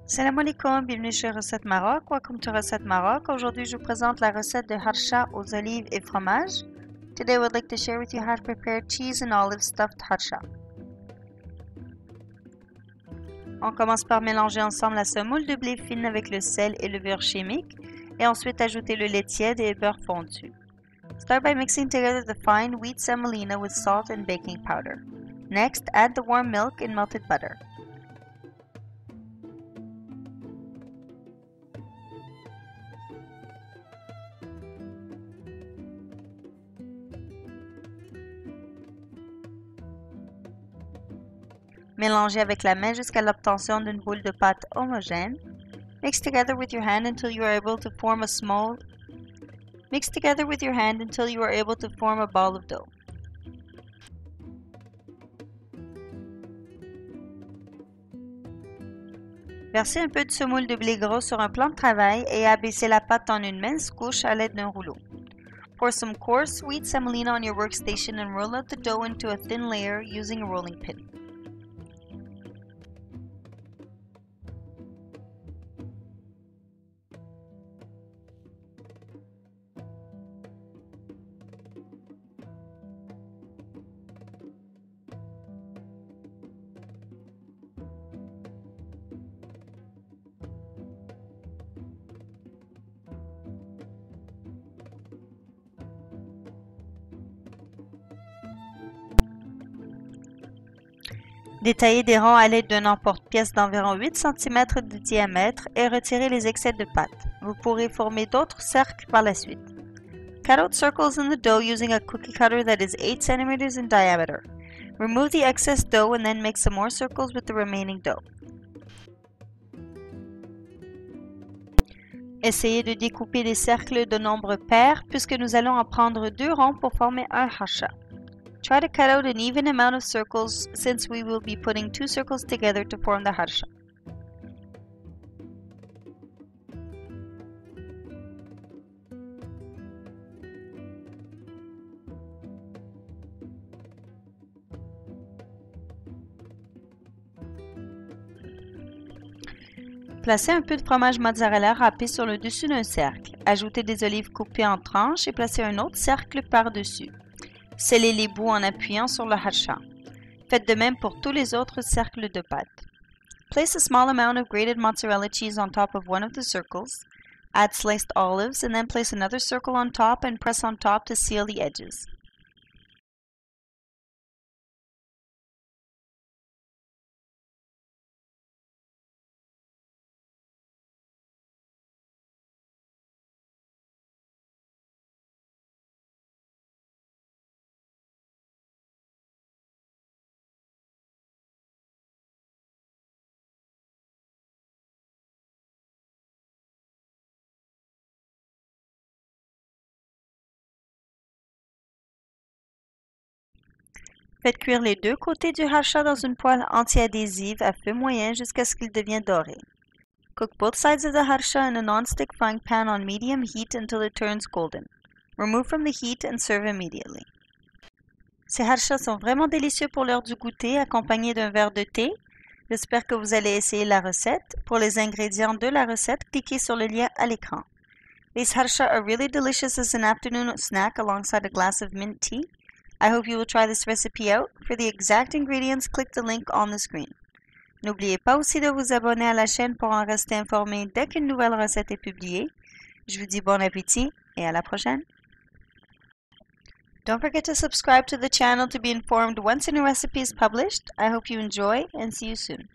Salam alaikum, bienvenue chez Recette Maroc. Welcome to Recette Maroc. Aujourd'hui, je vous présente la recette de harsha aux olives et fromage. Today, I would like to share with you how to prepare cheese and olive stuffed harsha. On commence par mélanger ensemble la semoule de blé fine avec le sel et le beurre chimique et ensuite ajouter le lait tiède et le beurre fondu. Start by mixing together the fine wheat semolina with salt and baking powder. Next, add the warm milk and melted butter. Mélangez avec la main jusqu'à l'obtention d'une boule de pâte homogène. Mix together with your hand until you are able to form a ball of dough. Versez un peu de semoule de blé gros sur un plan de travail et abaissez la pâte en une mince couche à l'aide d'un rouleau. Pour some coarse wheat semolina on your workstation and roll out the dough into a thin layer using a rolling pin. Détaillez des ronds à l'aide d'un emporte-pièce d'environ 8 cm de diamètre et retirez les excès de pâte. Vous pourrez former d'autres cercles par la suite. Cut out circles in the dough using a cookie cutter that is 8 cm in diameter. Remove the excess dough and then make some more circles with the remaining dough. Essayez de découper les cercles de nombre pair puisque nous allons en prendre 2 ronds pour former un harsha. Try to cut out an even amount of circles since we will be putting 2 circles together to form the harsha. Placez un peu de fromage mozzarella râpé sur le dessus d'un cercle. Ajoutez des olives coupées en tranches et placez un autre cercle par-dessus. Scellez les bouts en appuyant sur le harsha. Faites de même pour tous les autres cercles de pâte. Place a small amount of grated mozzarella cheese on top of one of the circles. Add sliced olives and then place another circle on top and press on top to seal the edges. Faites cuire les deux côtés du harsha dans une poêle anti-adhésive à feu moyen jusqu'à ce qu'il devienne doré. Cook both sides of the harsha in a non-stick frying pan on medium heat until it turns golden. Remove from the heat and serve immediately. Ces harshas sont vraiment délicieux pour l'heure du goûter, accompagnés d'un verre de thé. J'espère que vous allez essayer la recette. Pour les ingrédients de la recette, cliquez sur le lien à l'écran. These harsha are really delicious as an afternoon snack alongside a glass of mint tea. I hope you will try this recipe out. For the exact ingredients, click the link on the screen. N'oubliez pas aussi de vous abonner à la chaîne pour en rester informé dès qu'une nouvelle recette est publiée. Je vous dis bon appétit et à la prochaine. Don't forget to subscribe to the channel to be informed once a new recipe is published. I hope you enjoy and see you soon.